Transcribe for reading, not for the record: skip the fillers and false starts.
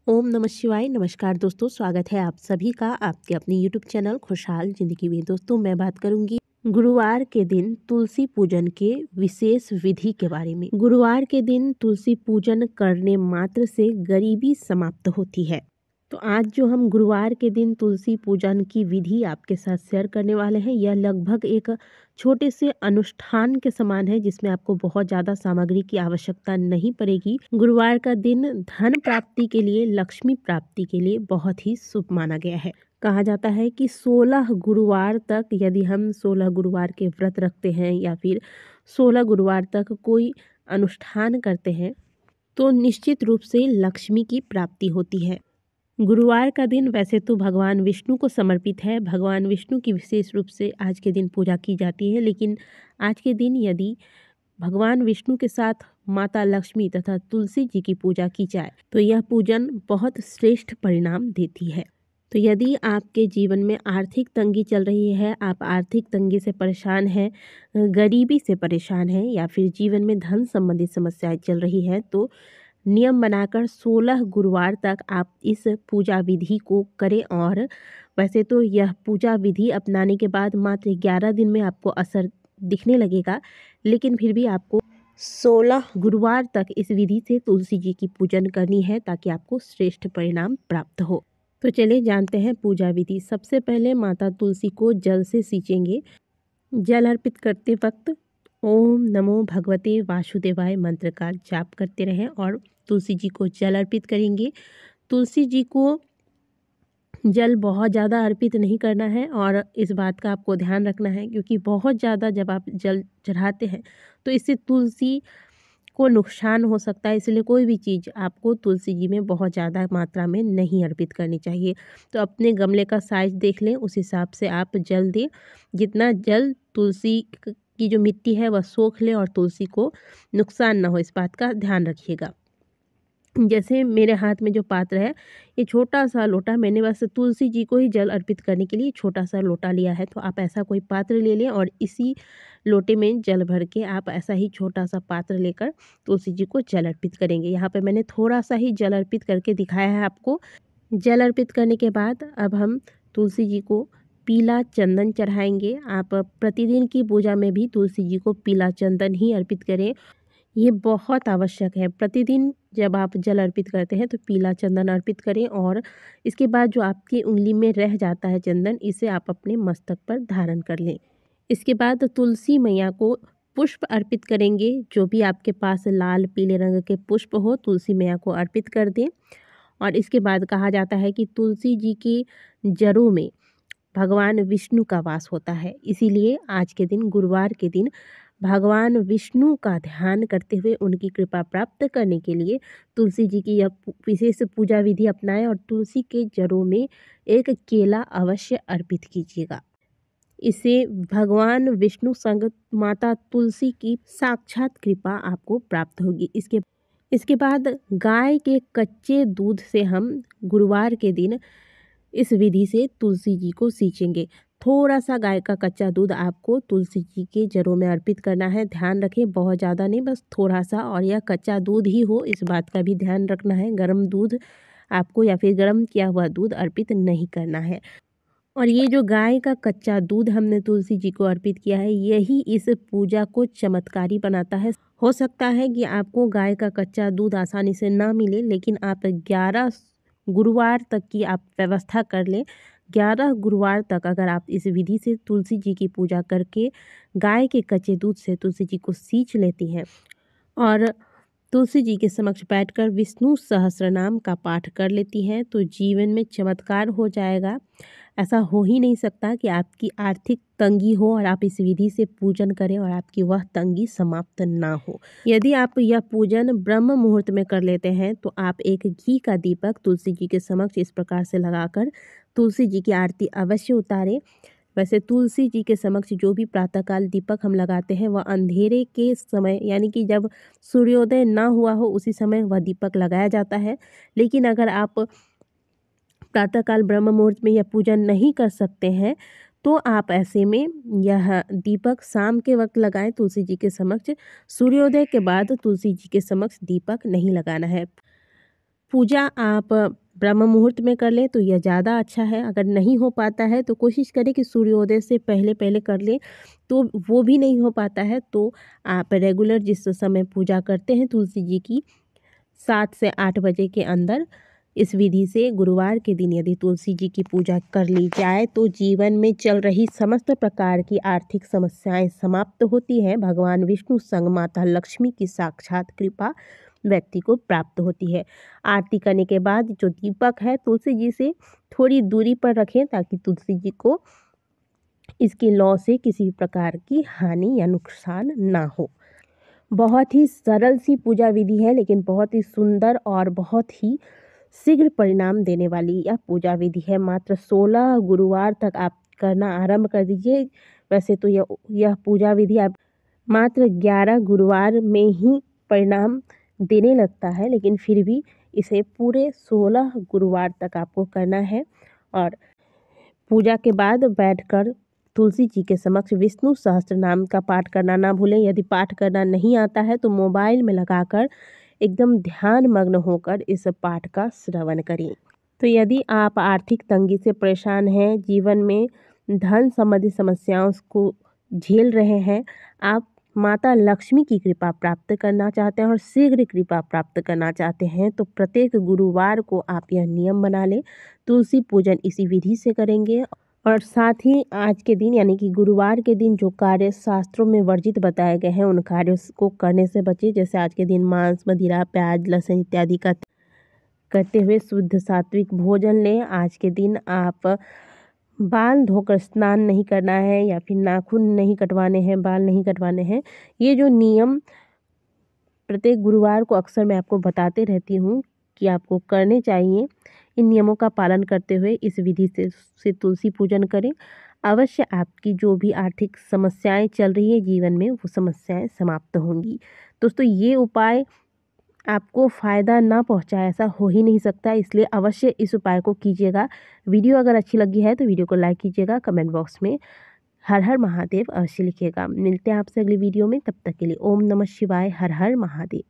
ओम नमः शिवाय। नमस्कार दोस्तों, स्वागत है आप सभी का आपके अपने यूट्यूब चैनल खुशहाल ज़िंदगी में। दोस्तों, मैं बात करूंगी गुरुवार के दिन तुलसी पूजन के विशेष विधि के बारे में। गुरुवार के दिन तुलसी पूजन करने मात्र से गरीबी समाप्त होती है। तो आज जो हम गुरुवार के दिन तुलसी पूजन की विधि आपके साथ शेयर करने वाले हैं, यह लगभग एक छोटे से अनुष्ठान के समान है जिसमें आपको बहुत ज़्यादा सामग्री की आवश्यकता नहीं पड़ेगी। गुरुवार का दिन धन प्राप्ति के लिए, लक्ष्मी प्राप्ति के लिए बहुत ही शुभ माना गया है। कहा जाता है कि 16 गुरुवार तक यदि हम 16 गुरुवार के व्रत रखते हैं या फिर 16 गुरुवार तक कोई अनुष्ठान करते हैं तो निश्चित रूप से लक्ष्मी की प्राप्ति होती है। गुरुवार का दिन वैसे तो भगवान विष्णु को समर्पित है। भगवान विष्णु की विशेष रूप से आज के दिन पूजा की जाती है, लेकिन आज के दिन यदि भगवान विष्णु के साथ माता लक्ष्मी तथा तुलसी जी की पूजा की जाए तो यह पूजन बहुत श्रेष्ठ परिणाम देती है। तो यदि आपके जीवन में आर्थिक तंगी चल रही है, आप आर्थिक तंगी से परेशान हैं, गरीबी से परेशान हैं या फिर जीवन में धन संबंधी समस्याएं चल रही है, तो नियम बनाकर 16 गुरुवार तक आप इस पूजा विधि को करें। और वैसे तो यह पूजा विधि अपनाने के बाद मात्र 11 दिन में आपको असर दिखने लगेगा, लेकिन फिर भी आपको 16 गुरुवार तक इस विधि से तुलसी जी की पूजन करनी है ताकि आपको श्रेष्ठ परिणाम प्राप्त हो। तो चलिए जानते हैं पूजा विधि। सबसे पहले माता तुलसी को जल से सींचेंगे। जल अर्पित करते वक्त ओम नमो भगवते वासुदेवाय मंत्र का जाप करते रहें और तुलसी जी को जल अर्पित करेंगे। तुलसी जी को जल बहुत ज़्यादा अर्पित नहीं करना है और इस बात का आपको ध्यान रखना है, क्योंकि बहुत ज़्यादा जब आप जल चढ़ाते हैं तो इससे तुलसी को नुकसान हो सकता है। इसलिए कोई भी चीज़ आपको तुलसी जी में बहुत ज़्यादा मात्रा में नहीं अर्पित करनी चाहिए। तो अपने गमले का साइज देख लें, उस हिसाब से आप जल दें। जितना जल तुलसी की जो मिट्टी है वह सोख ले और तुलसी को नुकसान ना हो, इस बात का ध्यान रखिएगा। जैसे मेरे हाथ में जो पात्र है, ये छोटा सा लोटा, मैंने बस तुलसी जी को ही जल अर्पित करने के लिए छोटा सा लोटा लिया है। तो आप ऐसा कोई पात्र ले लें और इसी लोटे में जल भर के आप ऐसा ही छोटा सा पात्र लेकर तुलसी जी को जल अर्पित करेंगे। यहाँ पे मैंने थोड़ा सा ही जल अर्पित करके दिखाया है आपको। जल अर्पित करने के बाद अब हम तुलसी जी को पीला चंदन चढ़ाएंगे। आप प्रतिदिन की पूजा में भी तुलसी जी को पीला चंदन ही अर्पित करें, ये बहुत आवश्यक है। प्रतिदिन जब आप जल अर्पित करते हैं तो पीला चंदन अर्पित करें और इसके बाद जो आपकी उंगली में रह जाता है चंदन, इसे आप अपने मस्तक पर धारण कर लें। इसके बाद तुलसी मैया को पुष्प अर्पित करेंगे। जो भी आपके पास लाल पीले रंग के पुष्प हो, तुलसी मैया को अर्पित कर दें। और इसके बाद कहा जाता है कि तुलसी जी की जड़ों में भगवान विष्णु का वास होता है, इसीलिए आज के दिन, गुरुवार के दिन, भगवान विष्णु का ध्यान करते हुए उनकी कृपा प्राप्त करने के लिए तुलसी जी की यह विशेष पूजा विधि अपनाएं और तुलसी के जड़ों में एक केला अवश्य अर्पित कीजिएगा। इससे भगवान विष्णु संग माता तुलसी की साक्षात कृपा आपको प्राप्त होगी। इसके बाद गाय के कच्चे दूध से हम गुरुवार के दिन इस विधि से तुलसी जी को सींचेंगे। थोड़ा सा गाय का कच्चा दूध आपको तुलसी जी के जड़ों में अर्पित करना है। ध्यान रखें, बहुत ज़्यादा नहीं, बस थोड़ा सा, और यह कच्चा दूध ही हो, इस बात का भी ध्यान रखना है। गर्म दूध आपको या फिर गर्म किया हुआ दूध अर्पित नहीं करना है। और ये जो गाय का कच्चा दूध हमने तुलसी जी को अर्पित किया है, यही इस पूजा को चमत्कारी बनाता है। हो सकता है कि आपको गाय का कच्चा दूध आसानी से ना मिले, लेकिन आप 11 गुरुवार तक की आप व्यवस्था कर लें। 11 गुरुवार तक अगर आप इस विधि से तुलसी जी की पूजा करके गाय के कच्चे दूध से तुलसी जी को सींच लेती हैं और तुलसी जी के समक्ष बैठकर विष्णु सहस्त्रनाम का पाठ कर लेती हैं, तो जीवन में चमत्कार हो जाएगा। ऐसा हो ही नहीं सकता कि आपकी आर्थिक तंगी हो और आप इस विधि से पूजन करें और आपकी वह तंगी समाप्त ना हो। यदि आप यह पूजन ब्रह्म मुहूर्त में कर लेते हैं तो आप एक घी का दीपक तुलसी जी के समक्ष इस प्रकार से लगाकर तुलसी जी की आरती अवश्य उतारें। वैसे तुलसी जी के समक्ष जो भी प्रातःकाल दीपक हम लगाते हैं वह अंधेरे के समय, यानी कि जब सूर्योदय ना हुआ हो उसी समय वह दीपक लगाया जाता है। लेकिन अगर आप प्रातःकाल ब्रह्म मुहूर्त में यह पूजन नहीं कर सकते हैं तो आप ऐसे में यह दीपक शाम के वक्त लगाएं तुलसी जी के समक्ष। सूर्योदय के बाद तुलसी जी के समक्ष दीपक नहीं लगाना है। पूजा आप ब्रह्म मुहूर्त में कर लें तो यह ज़्यादा अच्छा है। अगर नहीं हो पाता है तो कोशिश करें कि सूर्योदय से पहले पहले कर लें। तो वो भी नहीं हो पाता है तो आप रेगुलर जिस समय पूजा करते हैं तुलसी जी की 7 से 8 बजे के अंदर इस विधि से गुरुवार के दिन यदि तुलसी जी की पूजा कर ली जाए तो जीवन में चल रही समस्त प्रकार की आर्थिक समस्याएं समाप्त होती हैं। भगवान विष्णु संग माता लक्ष्मी की साक्षात कृपा व्यक्ति को प्राप्त होती है। आरती करने के बाद जो दीपक है तुलसी जी से थोड़ी दूरी पर रखें ताकि तुलसी जी को इसकी लौ से किसी प्रकार की हानि या नुकसान ना हो। बहुत ही सरल सी पूजा विधि है लेकिन बहुत ही सुंदर और बहुत ही शीघ्र परिणाम देने वाली यह पूजा विधि है। मात्र 16 गुरुवार तक आप करना आरंभ कर दीजिए। वैसे तो यह पूजा विधि आप मात्र 11 गुरुवार में ही परिणाम देने लगता है, लेकिन फिर भी इसे पूरे 16 गुरुवार तक आपको करना है। और पूजा के बाद बैठकर तुलसी जी के समक्ष विष्णु सहस्त्र नाम का पाठ करना ना भूलें। यदि पाठ करना नहीं आता है तो मोबाइल में लगाकर एकदम ध्यान मग्न होकर इस पाठ का श्रवण करें। तो यदि आप आर्थिक तंगी से परेशान हैं, जीवन में धन संबंधी समस्याओं को झेल रहे हैं, आप माता लक्ष्मी की कृपा प्राप्त करना चाहते हैं और शीघ्र कृपा प्राप्त करना चाहते हैं तो प्रत्येक गुरुवार को आप यह नियम बना लें। तुलसी पूजन इसी विधि से करेंगे और साथ ही आज के दिन यानी कि गुरुवार के दिन जो कार्य शास्त्रों में वर्जित बताए गए हैं उन कार्यों को करने से बचें। जैसे आज के दिन मांस, मदिरा, प्याज, लहसुन इत्यादि का करते हुए शुद्ध सात्विक भोजन लें। आज के दिन आप बाल धोकर स्नान नहीं करना है या फिर नाखून नहीं कटवाने हैं, बाल नहीं कटवाने हैं। ये जो नियम प्रत्येक गुरुवार को अक्सर मैं आपको बताते रहती हूँ कि आपको करने चाहिए। इन नियमों का पालन करते हुए इस विधि से तुलसी पूजन करें। अवश्य आपकी जो भी आर्थिक समस्याएं चल रही है जीवन में वो समस्याएं समाप्त होंगी। दोस्तों ये उपाय आपको फ़ायदा ना पहुंचाए ऐसा हो ही नहीं सकता, इसलिए अवश्य इस उपाय को कीजिएगा। वीडियो अगर अच्छी लगी है तो वीडियो को लाइक कीजिएगा। कमेंट बॉक्स में हर हर महादेव अवश्य लिखिएगा। मिलते हैं आपसे अगली वीडियो में, तब तक के लिए ओम नमः शिवाय, हर हर महादेव।